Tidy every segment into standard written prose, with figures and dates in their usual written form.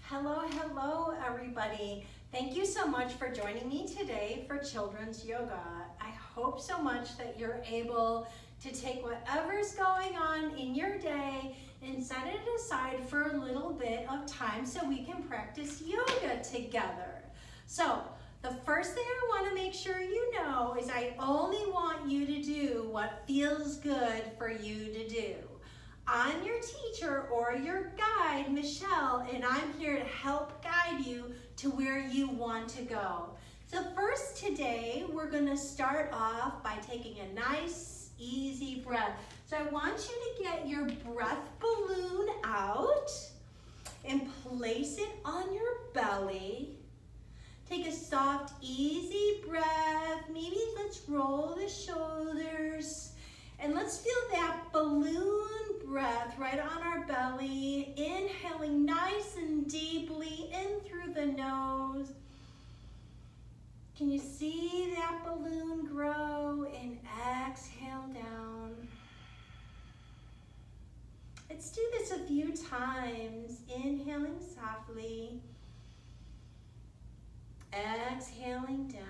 Hello, hello everybody. Thank you so much for joining me today for Children's Yoga. I hope so much that you're able to take whatever's going on in your day and set it aside for a little bit of time so we can practice yoga together. So the first thing I want to make sure you know is I only want you to do what feels good for you to do. I'm your teacher or your guide, Michelle, and I'm here to help guide you to where you want to go. So first today, we're gonna start off by taking a nice, easy breath. So I want you to get your breath balloon out and place it on your belly. Take a soft, easy breath. Maybe let's roll the shoulders. And let's feel that balloon breath right on our belly, inhaling nice and deeply in through the nose. Can you see that balloon grow and exhale down? Let's do this a few times, inhaling softly, exhaling down.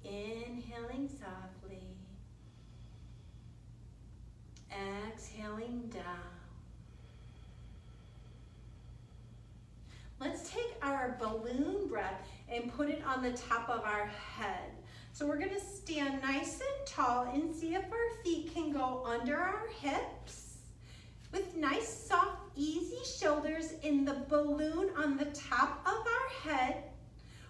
Inhaling softly, exhaling down. Let's take our balloon breath and put it on the top of our head. So we're gonna stand nice and tall and see if our feet can go under our hips with nice, soft, easy shoulders in the balloon on the top of our head.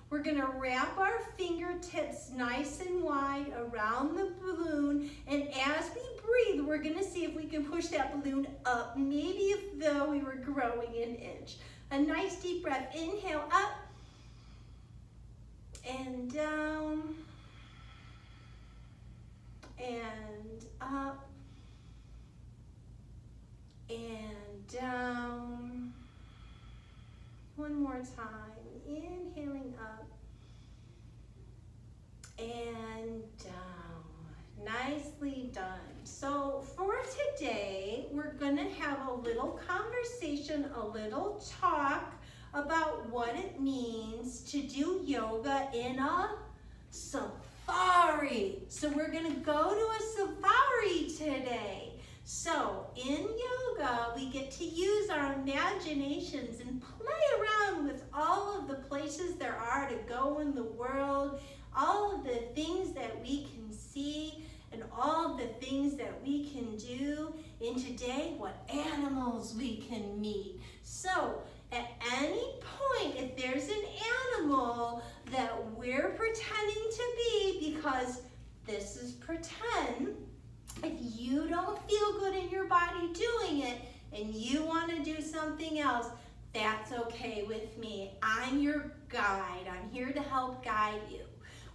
We're gonna wrap our fingertips nice and wide around the balloon, and as we breathe, we're gonna see if we can push that balloon up, maybe as though we were growing an inch. A nice deep breath, inhale up and down and up and down. One more time. Inhaling up and down. Nicely done. So for today, we're gonna have a little conversation, a little talk about what it means to do yoga in a safari. So we're gonna go to a safari today. So in yoga, we get to use our imaginations and play around with all of the places there are to go in the world, all of the things that we can see, and all of the things that we can do. In today, what animals we can meet. So at any point, if there's an animal that we're pretending to be, because this is pretend, if you don't feel good in your body doing it and you want to do something else, that's okay with me. I'm your guide. I'm here to help guide you.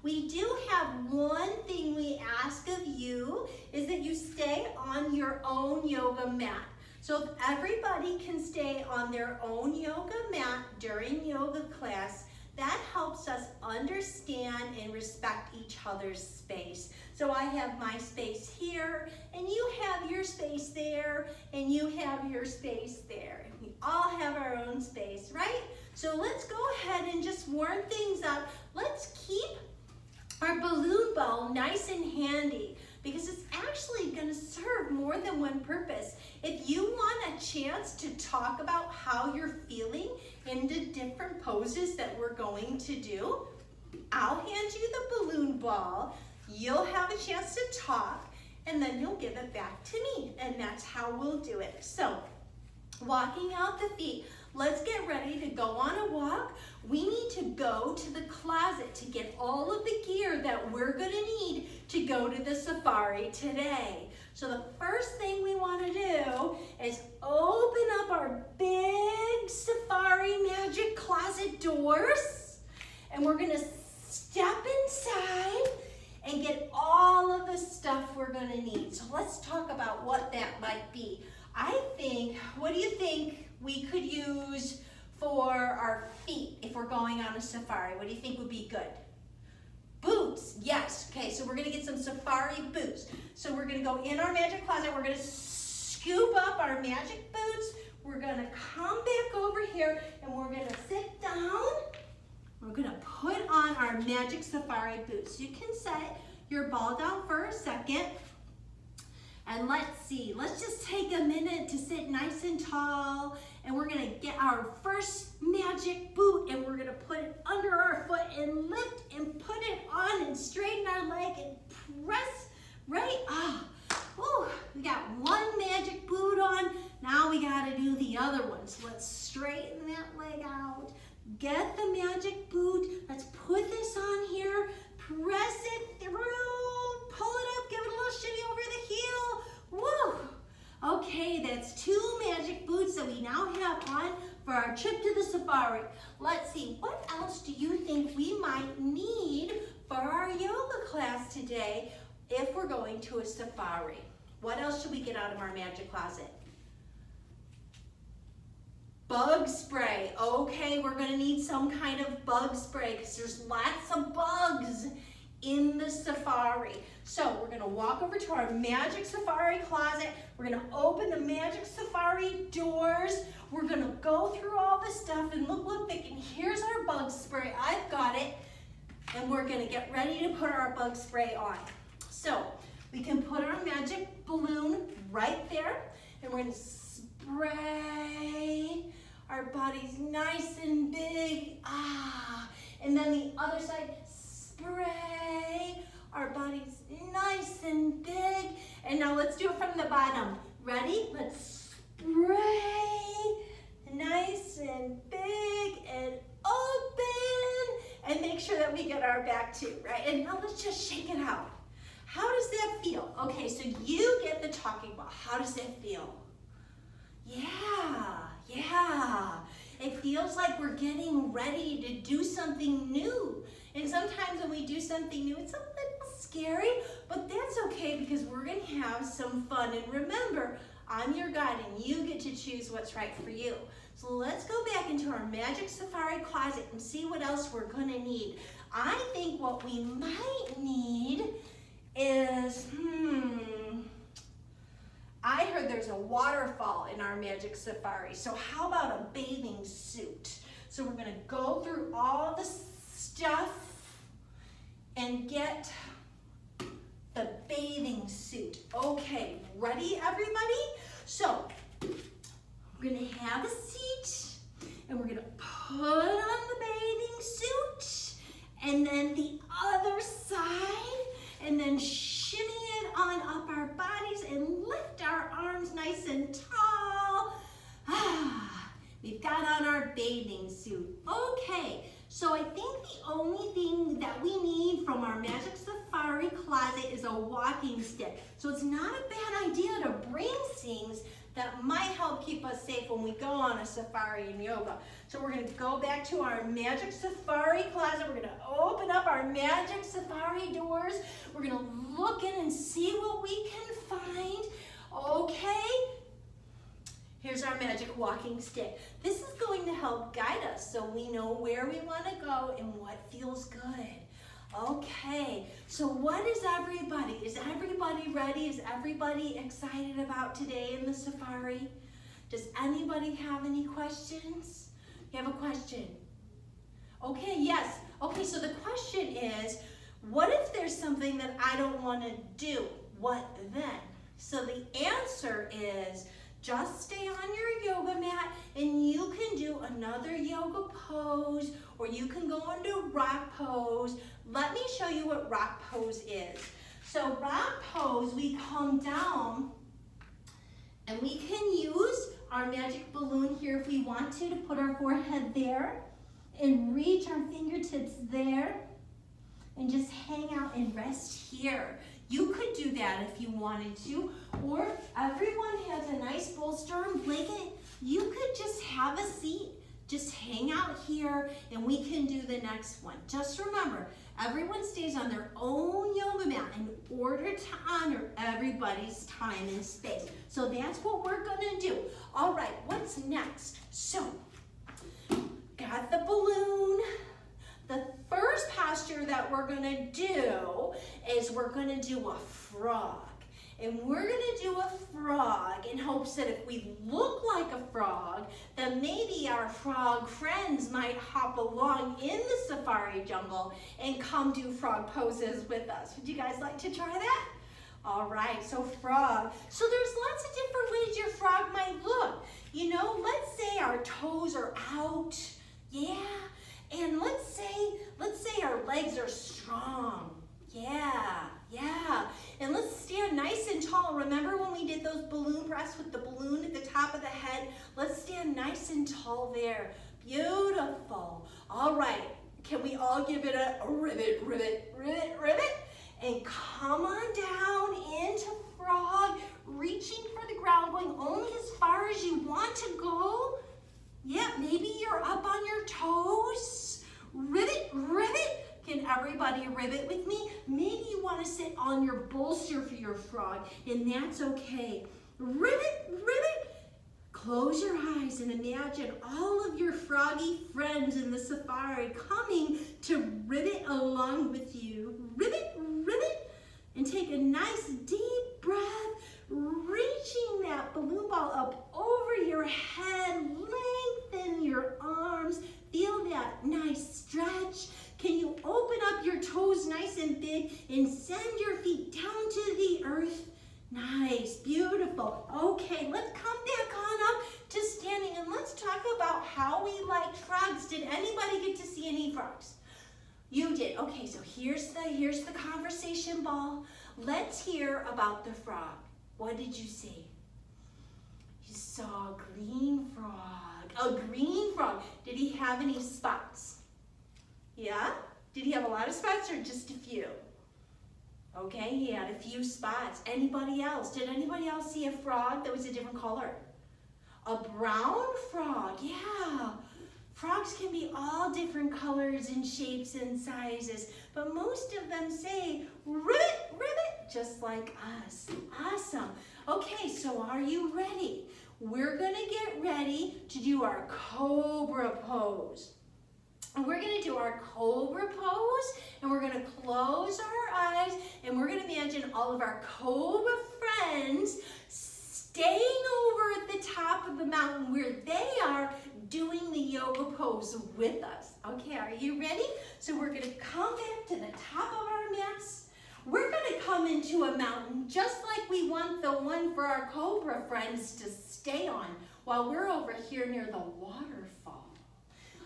We do have one thing we ask of you is that you stay on your own yoga mat. So if everybody can stay on their own yoga mat during yoga class, that helps us understand and respect each other's space. So I have my space here, and you have your space there, and you have your space there. And we all have our own space, right? So let's go ahead and just warm things up. Let's keep our balloon ball nice and handy, because it's actually gonna serve more than one purpose. If you want a chance to talk about how you're feeling in the different poses that we're going to do, I'll hand you the balloon ball, you'll have a chance to talk, and then you'll give it back to me, and that's how we'll do it. So, walking out the feet, let's get ready to go on a walk. We need to go to the closet to get all of the gear that we're gonna need to go to the safari today. So the first thing we wanna do is open up our big safari magic closet doors, and we're gonna step inside and get all of the stuff we're gonna need. So let's talk about what that might be. What do you think we could use for our feet if we're going on a safari? What do you think would be good? Boots, yes. Okay, so we're gonna get some safari boots. So we're gonna go in our magic closet, we're gonna scoop up our magic boots gonna come back over here and we're gonna sit down. We're gonna put on our Magic Safari boots. You can set your ball down for a second. And let's see, let's just take a minute to sit nice and tall, and we're gonna get our first magic boot and we're gonna put it under our foot and lift and put it on and straighten our leg and press right up. Woo, we got one magic boot on, now we gotta do the other one. So let's straighten that leg out, get the magic boot, let's put this on here, press it through, pull it up, give it a little shimmy over the heel. Woo! Okay, that's 2 magic boots that we now have on for our trip to the safari. Let's see, what else do you think we might need for our yoga class today if we're going to a safari? What else should we get out of our magic closet? Bug spray. Okay, we're gonna need some kind of bug spray because there's lots of bugs in the safari. So we're gonna walk over to our Magic Safari closet. We're gonna open the Magic Safari doors. We're gonna go through all the stuff and look, Vic, and here's our bug spray. I've got it. And we're gonna get ready to put our bug spray on. So we can put our magic balloon right there and we're gonna spray our bodies nice and big. And then the other side, spray our bodies nice and big. And now let's do it from the bottom. Ready? Let's spray nice and big and open. And make sure that we get our back too, right? And now let's just shake it out. How does that feel? Okay, so you get the talking ball. How does that feel? Yeah. It feels like we're getting ready to do something new. And sometimes when we do something new, it's a little scary, but that's okay because we're gonna have some fun. And remember, I'm your guide and you get to choose what's right for you. So let's go back into our Magic Safari closet and see what else we're gonna need. I think what we might need is, I heard there's a waterfall in our Magic Safari. So how about a bathing suit? So we're gonna go through all the stuff and get the bathing suit. Okay, ready everybody? So we're gonna have a seat and we're gonna put on the bathing suit and then the other side and then shimmy it on up our bodies and lift our arms nice and tall. We've got on our bathing suit. Okay, so I think the only thing that we need from our Magic Safari closet is a walking stick. So it's not a bad idea to bring things that might help keep us safe when we go on a safari in yoga. So we're gonna go back to our Magic Safari closet. We're gonna open up our Magic Safari doors. We're gonna look in and see what we can find. Okay, here's our magic walking stick. This is going to help guide us so we know where we wanna go and what feels good. Okay, so what is everybody? Is everybody ready? Is everybody excited about today in the safari? Does anybody have any questions? You have a question? Okay, yes. Okay, so the question is, what if there's something that I don't want to do? What then? So the answer is, just stay on your yoga mat and you can do another yoga pose or you can go into rock pose. Let me show you what rock pose is. So rock pose, we come down and we can use our magic balloon here if we want to put our forehead there and reach our fingertips there and just hang out and rest here. You could do that if you wanted to, or everyone has a nice bolster and blanket. You could just have a seat, just hang out here, and we can do the next one. Just remember, everyone stays on their own yoga mat in order to honor everybody's time and space. So that's what we're gonna do. All right, what's next? So, got the balloon. The first posture that we're gonna do is we're gonna do a frog. And we're gonna do a frog in hopes that if we look like a frog, then maybe our frog friends might hop along in the safari jungle and come do frog poses with us. Would you guys like to try that? All right, so frog. So there's lots of different ways your frog might look. You know, let's say our toes are out, yeah. And let's say our legs are strong, yeah. And let's stand nice and tall. Remember when we did those balloon breaths with the balloon at the top of the head? Let's stand nice and tall there. Beautiful. All right, can we all give it a ribbit, ribbit, ribbit, ribbit? And come on down into frog, reaching for the ground, going only as far as you want to go. Yeah, maybe you're up on your toes. Ribbit, ribbit. Can everybody ribbit with me? Maybe you want to sit on your bolster for your frog, and that's okay. Ribbit, ribbit. Close your eyes and imagine all of your froggy friends in the safari coming to ribbit along with you. Ribbit, ribbit. And take a nice deep breath, reaching that balloon ball up over your head. Lengthen your arms. Feel that nice stretch. Can you open up your toes nice and big and send your feet down to the earth? Nice, beautiful. Okay, let's come back on up to standing and let's talk about how we like frogs. Did anybody get to see any frogs? You did. Okay, so here's the conversation ball. Let's hear about the frog. What did you see? You saw a green frog. A green frog. Did he have any spots? Yeah? Did he have a lot of spots or just a few? Okay, he had a few spots. Anybody else? Did anybody else see a frog that was a different color? A brown frog, yeah. Frogs can be all different colors and shapes and sizes, but most of them say, ribbit, ribbit, just like us. Awesome. Okay, so are you ready? We're gonna get ready to do our Cobra pose. And we're gonna do our Cobra pose, and we're gonna close our eyes, and we're gonna imagine all of our Cobra friends staying over at the top of the mountain where they are doing the yoga pose with us. Okay, are you ready? So we're gonna come back to the top of our mats. We're gonna come into a mountain just like we want the one for our Cobra friends to stay on while we're over here near the waterfall.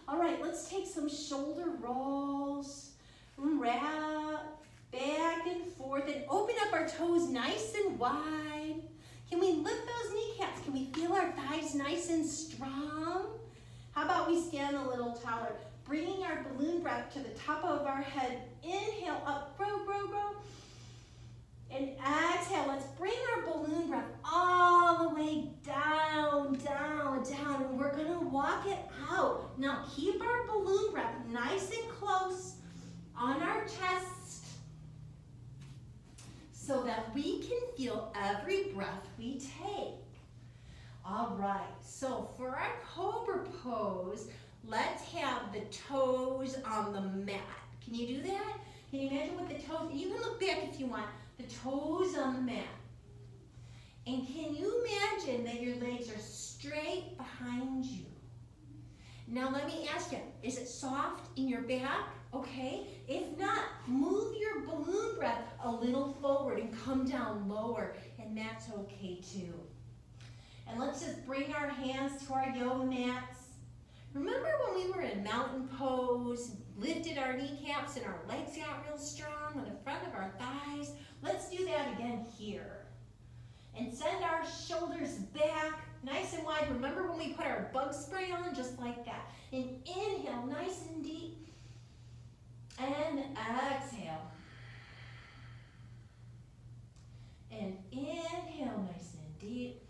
All right, let's take some shoulder rolls, wrap, back and forth, and open up our toes nice and wide. Can we lift those kneecaps? Can we feel our thighs nice and strong? How about we stand a little taller, bringing our balloon breath to the top of our head. Inhale, up, grow, grow, grow. And exhale, let's bring our balloon breath all the way down, down, down. And we're gonna walk it out. Now keep our balloon breath nice and close on our chest so that we can feel every breath we take. All right, so for our Cobra pose, let's have the toes on the mat. Can you do that? Can you imagine what the toes, you can look back if you want, the toes on the mat. And can you imagine that your legs are straight behind you? Now let me ask you, is it soft in your back? Okay, if not, move your balloon breath a little forward and come down lower, and that's okay too. And let's just bring our hands to our yoga mats. Remember when we were in mountain pose, lifted our kneecaps and our legs got real strong on the front of our thighs? Let's do that again here. And send our shoulders back, nice and wide. Remember when we put our bug spray on? Just like that. And inhale, nice and deep. And exhale. And inhale, nice and deep.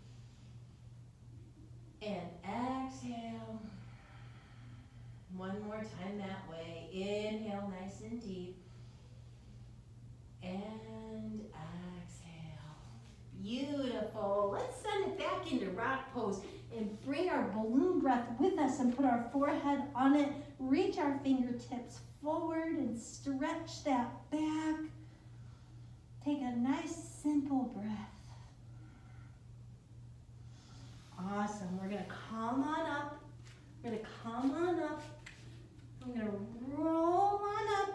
And exhale. One more time that way. Inhale, nice and deep. And exhale. Beautiful. Let's send it back into rock pose and bring our balloon breath with us and put our forehead on it. Reach our fingertips forward and stretch that back. Take a nice simple breath. Awesome. We're gonna come on up. We're gonna come on up. I'm gonna roll on up.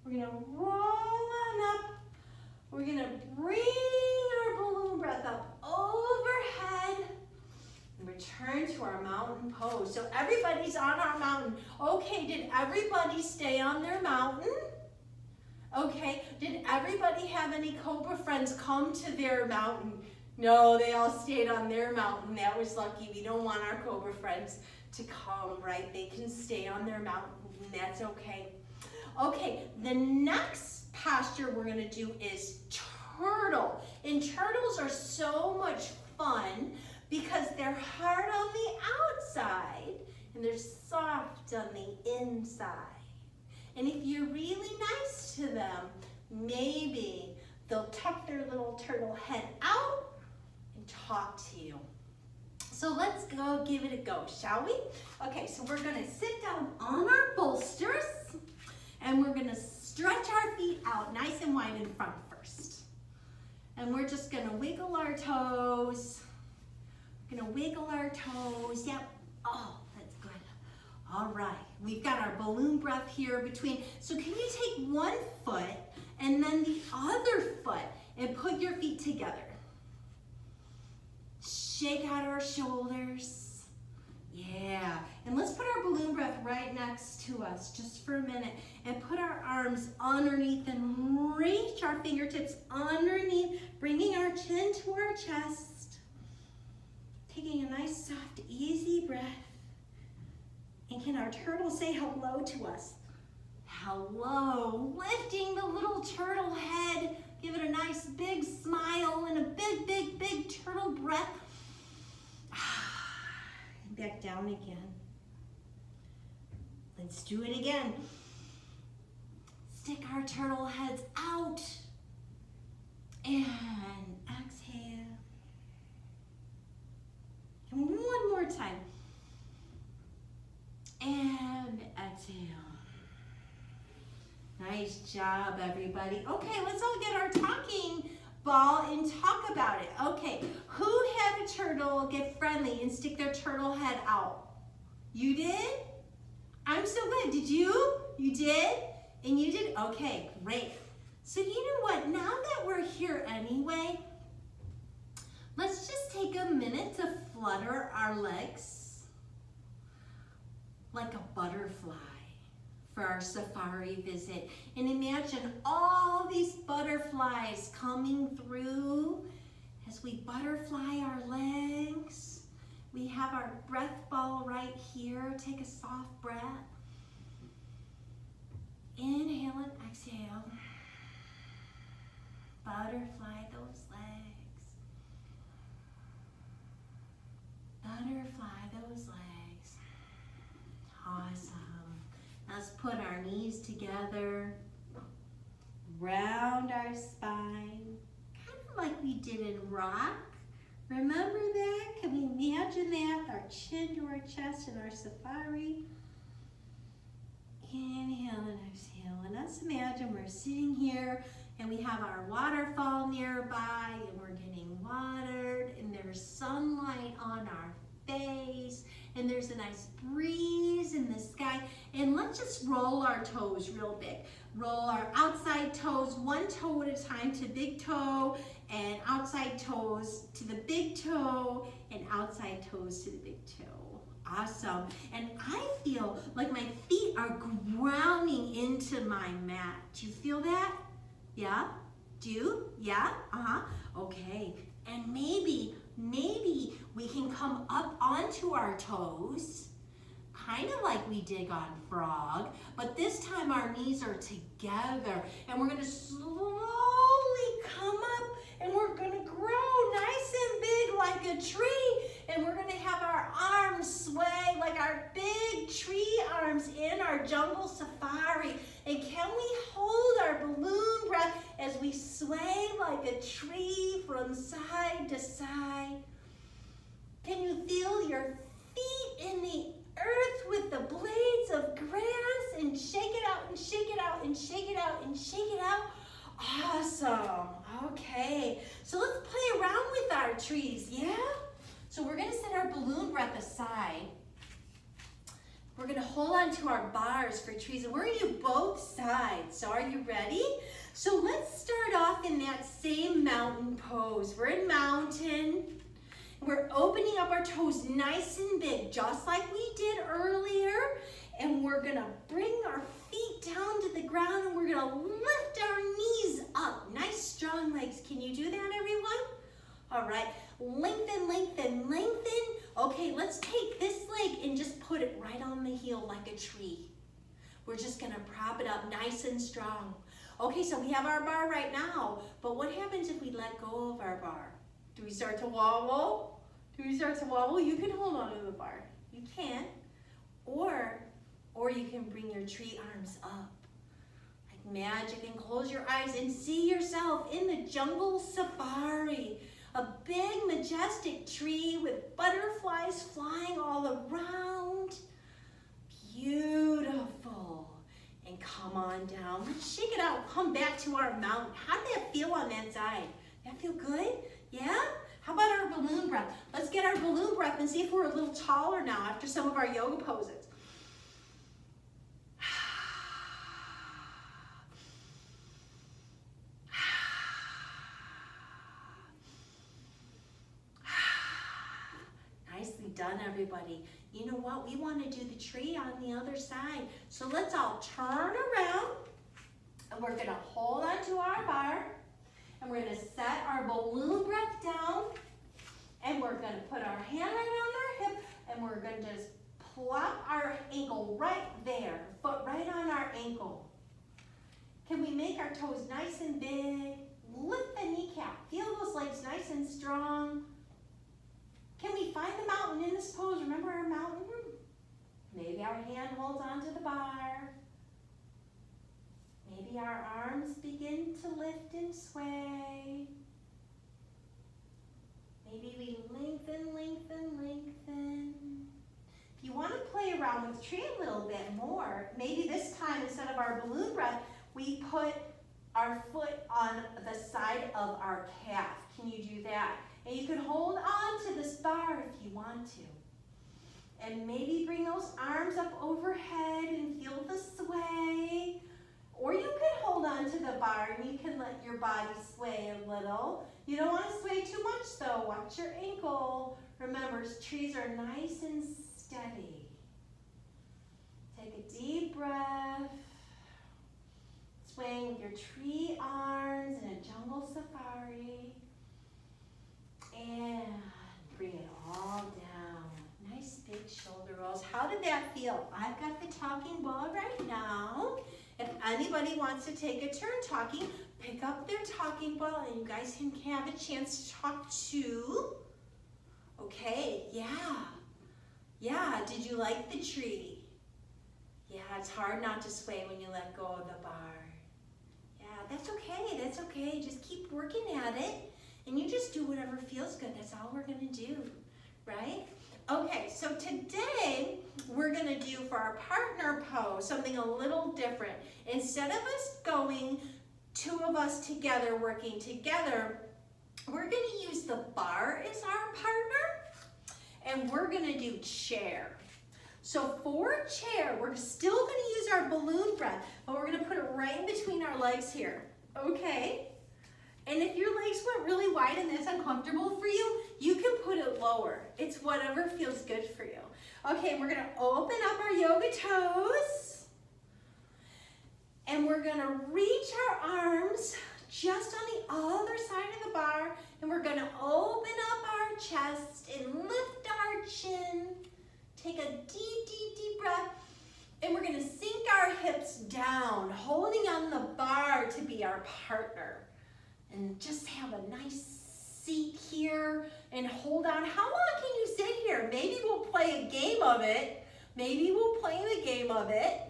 We're gonna roll on up. We're gonna bring our balloon breath up overhead and return to our mountain pose. So everybody's on our mountain. Okay, did everybody stay on their mountain? Okay, did everybody have any Cobra friends come to their mountain? No, they all stayed on their mountain. That was lucky. We don't want our Cobra friends to come, right? They can stay on their mountain, and that's okay. Okay, the next posture we're gonna do is turtle. And turtles are so much fun because they're hard on the outside and they're soft on the inside. And if you're really nice to them, maybe they'll tuck their little turtle head out and talk to you. So let's go give it a go, shall we? Okay, so we're gonna sit down on our bolsters and we're gonna stretch our feet out nice and wide in front first. And we're just gonna wiggle our toes. We're gonna wiggle our toes, yep. Oh, that's good. All right, we've got our balloon breath here between. So can you take one foot and then the other foot and put your feet together? Shake out our shoulders. Yeah, and let's put our balloon breath right next to us just for a minute and put our arms underneath and reach our fingertips underneath, bringing our chin to our chest. Taking a nice, soft, easy breath. And can our turtle say hello to us? Hello, lifting the little turtle head. Give it a nice big smile and a big, big, big turtle breath. And back down again. Let's do it again. Stick our turtle heads out. And exhale. And one more time. And exhale. Nice job, everybody. Okay, let's all get our talking ball and talk about it. Okay, who had a turtle get friendly and stick their turtle head out? You did? I'm so good. Did you? You did? And you did? Okay, great. So you know what? Now that we're here anyway, let's just take a minute to flutter our legs like a butterfly for our safari visit. And imagine all these butterflies coming through as we butterfly our legs. We have our breath ball right here. Take a soft breath. Inhale and exhale. Butterfly those legs. Butterfly those legs. Awesome. Let's put our knees together. Round our spine. Kind of like we did in rock. Remember that? Can we imagine that? Our chin to our chest in our safari. Inhale and exhale. And let's imagine we're sitting here and we have our waterfall nearby and we're getting watered and there's sunlight on our face and there's a nice breeze in the sky. And let's just roll our toes real big. Roll our outside toes one toe at a time to big toe, and outside toes to the big toe, and outside toes to the big toe. Awesome. And I feel like my feet are grounding into my mat. Do you feel that? Yeah? Do you? Yeah? Uh-huh. Okay. And maybe we can come up onto our toes, kind of like we did on frog, but this time our knees are together and we're gonna slowly come up and we're gonna grow nice and big like a tree, and we're gonna have our arms sway like our big tree arms in our jungle safari. And can we hold our balloon breath as we sway like a tree from side to side? Can you feel your feet in the earth with the blades of grass, and shake it out and shake it out and shake it out and shake it out? Awesome. Okay, so let's play around with our trees, yeah? So we're gonna balloon breath aside, we're gonna hold on to our bars for trees, and we're gonna do both sides. So are you ready? So let's start off in that same mountain pose. We're in mountain. We're opening up our toes nice and big, just like we did earlier. And we're gonna bring our feet down to the ground, and we're gonna lift our knees up. Nice strong legs. Can you do that, everyone? All right, lengthen, lengthen, lengthen. Okay, let's take this leg and just put it right on the heel like a tree. We're just gonna prop it up nice and strong. Okay, so we have our bar right now, but what happens if we let go of our bar? Do we start to wobble? Do we start to wobble? You can hold on to the bar. You can. Or you can bring your tree arms up. Like magic, and close your eyes and see yourself in the jungle safari. A big, majestic tree with butterflies flying all around. Beautiful. And come on down. Let's shake it out. Come back to our mountain. How did that feel on that side? That feel good? Yeah? How about our balloon breath? Let's get our balloon breath and see if we're a little taller now after some of our yoga poses. Nicely done, everybody. You know what? We want to do the tree on the other side. So let's all turn around, and we're going to hold onto our bar, and we're going to set our balloon breath down, and we're going to put our hand right on our hip, and we're going to just plop our ankle right there, foot right on our ankle. Can we make our toes nice and big? Lift the kneecap. Feel those legs nice and strong. Can we find the mountain in this pose? Remember our mountain? Maybe our hand holds onto the bar. Maybe our arms begin to lift and sway. Maybe we lengthen, lengthen, lengthen. If you want to play around with tree a little bit more, maybe this time instead of our balloon breath, we put our foot on the side of our calf. Can you do that? And you can hold on to this bar if you want to. And maybe bring those arms up overhead and feel the sway. Or you can hold on to the bar and you can let your body sway a little. You don't want to sway too much though. Watch your ankle. Remember, trees are nice and steady. Take a deep breath. Swaying with your tree arms in a jungle safari. And bring it all down. Nice big shoulder rolls. How did that feel? I've got the talking ball right now. If anybody wants to take a turn talking, pick up their talking ball and you guys can have a chance to talk too. Okay, yeah. Yeah, did you like the tree? Yeah, it's hard not to sway when you let go of the bar. Yeah, that's okay, that's okay. Just keep working at it. And you just do whatever feels good. That's all we're gonna do, right? Okay, so today we're gonna do for our partner pose something a little different. Instead of us going, two of us together, working together, we're gonna use the bar as our partner, and we're gonna do chair. So for chair, we're still gonna use our balloon breath, but we're gonna put it right in between our legs here, okay? And if your legs went really wide and that's uncomfortable for you, you can put it lower. It's whatever feels good for you. Okay, we're gonna open up our yoga toes. And we're gonna reach our arms just on the other side of the bar. And we're gonna open up our chest and lift our chin. Take a deep, deep, deep breath. And we're gonna sink our hips down, holding on the bar to be our partner. And just have a nice seat here and hold on. How long can you sit here? Maybe we'll play a game of it. Maybe we'll play the game of it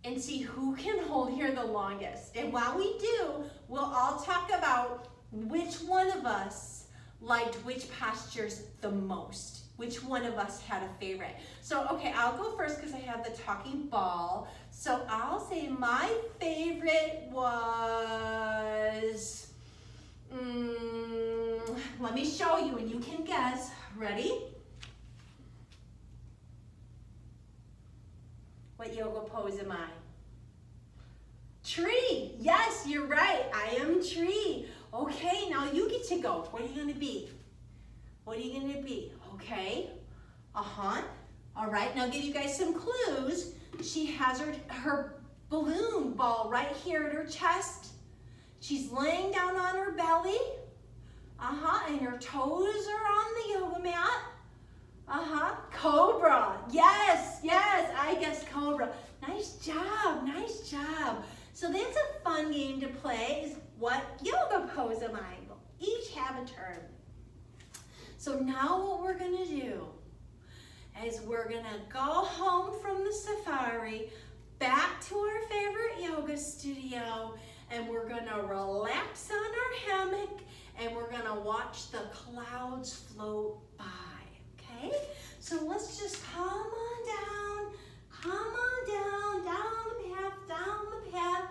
and see who can hold here the longest. And while we do, we'll all talk about which one of us liked which postures the most. Which one of us had a favorite? So, okay, I'll go first because I have the talking ball. So I'll say my favorite was, let me show you and you can guess. Ready? What yoga pose am I? Tree. Yes, you're right. I am tree. Okay, now you get to go. What are you going to be? What are you going to be? Okay. Uh-huh. All right, now I'll give you guys some clues. She has her balloon ball right here at her chest. She's laying down on her belly. Uh-huh, and her toes are on the yoga mat. Uh-huh, Cobra. Yes, yes, I guessed Cobra. Nice job, nice job. So that's a fun game to play, is what yoga pose am I? We'll each have a turn. So now what we're gonna do is we're gonna go home from the safari, back to our favorite yoga studio, and we're gonna relax on our hammock, and we're gonna watch the clouds float by, okay? So let's just come on down, down the path,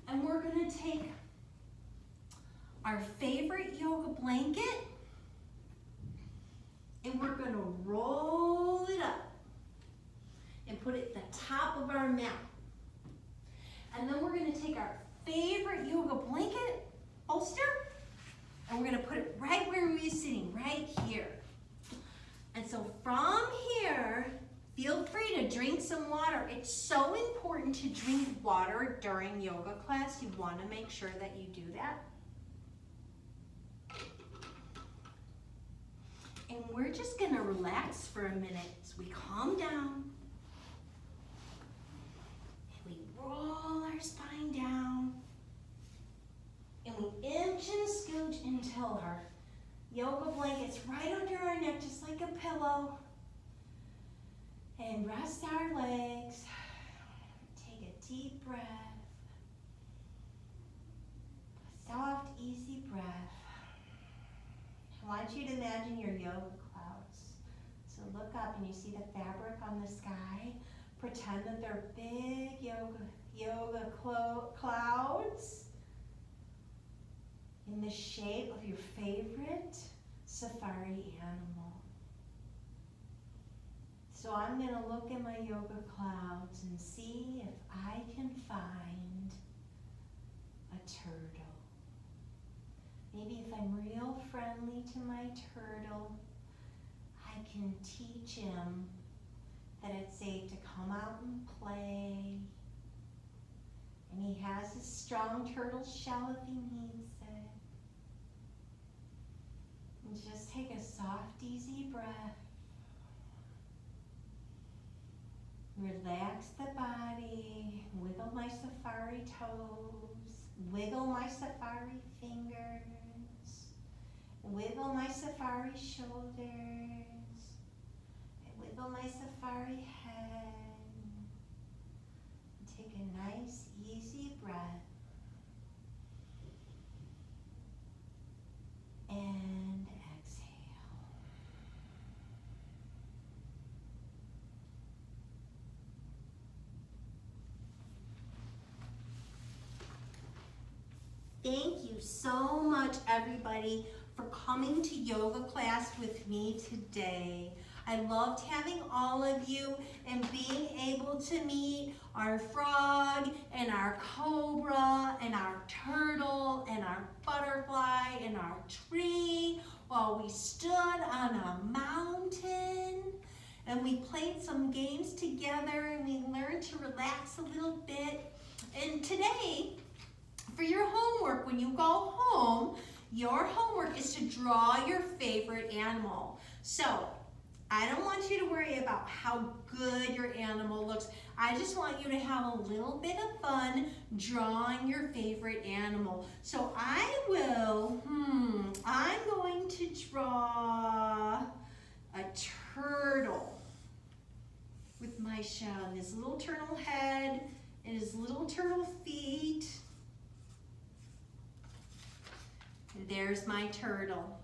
and we're gonna take our favorite yoga blanket, and we're gonna roll it up and put it at the top of our mat. And then we're gonna take our favorite yoga blanket bolster, and we're gonna put it right where we're sitting, right here. And so from here, feel free to drink some water. It's so important to drink water during yoga class. You wanna make sure that you do that. And we're just gonna relax for a minute as we calm down. And we roll our spine down. And we inch and scooch until our yoga blanket's right under our neck, just like a pillow. And rest our legs. Take a deep breath. A soft, easy breath. I want you to imagine your yoga clouds. So look up and you see the fabric on the sky. Pretend that they're big yoga clouds in the shape of your favorite safari animal. So I'm going to look at my yoga clouds and see if I can find a turtle. Maybe if I'm real friendly to my turtle, I can teach him that it's safe to come out and play. And he has a strong turtle shell if he needs it. And just take a soft, easy breath. Relax the body, wiggle my safari toes, wiggle my safari fingers, wiggle my safari shoulders, and wiggle my safari head. And take a nice, easy breath. And exhale. Thank you so much, everybody, for coming to yoga class with me today. I loved having all of you and being able to meet our frog and our cobra and our turtle and our butterfly and our tree while we stood on a mountain and we played some games together and we learned to relax a little bit. And today, for your homework, when you go home, your homework is to draw your favorite animal. So, I don't want you to worry about how good your animal looks. I just want you to have a little bit of fun drawing your favorite animal. So I'm going to draw a turtle with my shell. His little turtle head and his little turtle feet. There's my turtle.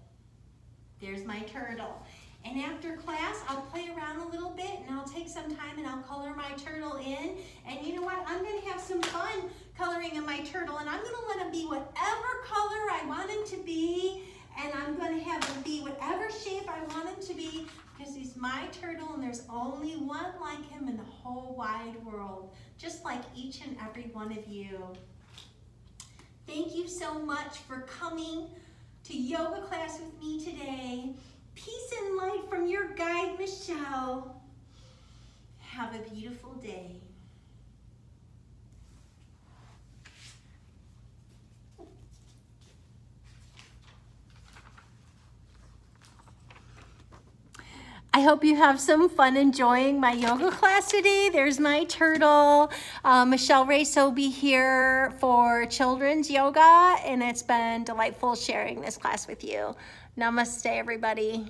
There's my turtle. And after class, I'll play around a little bit and I'll take some time and I'll color my turtle in. And you know what? I'm going to have some fun coloring in my turtle and I'm going to let him be whatever color I want him to be. And I'm going to have him be whatever shape I want him my turtle, and there's only one like him in the whole wide world, just like each and every one of you. Thank you so much for coming to yoga class with me today. Peace and light from your guide, Michelle. Have a beautiful day. I hope you have some fun enjoying my yoga class today. There's my turtle. Michelle Race will be here for children's yoga, and it's been delightful sharing this class with you. Namaste, everybody.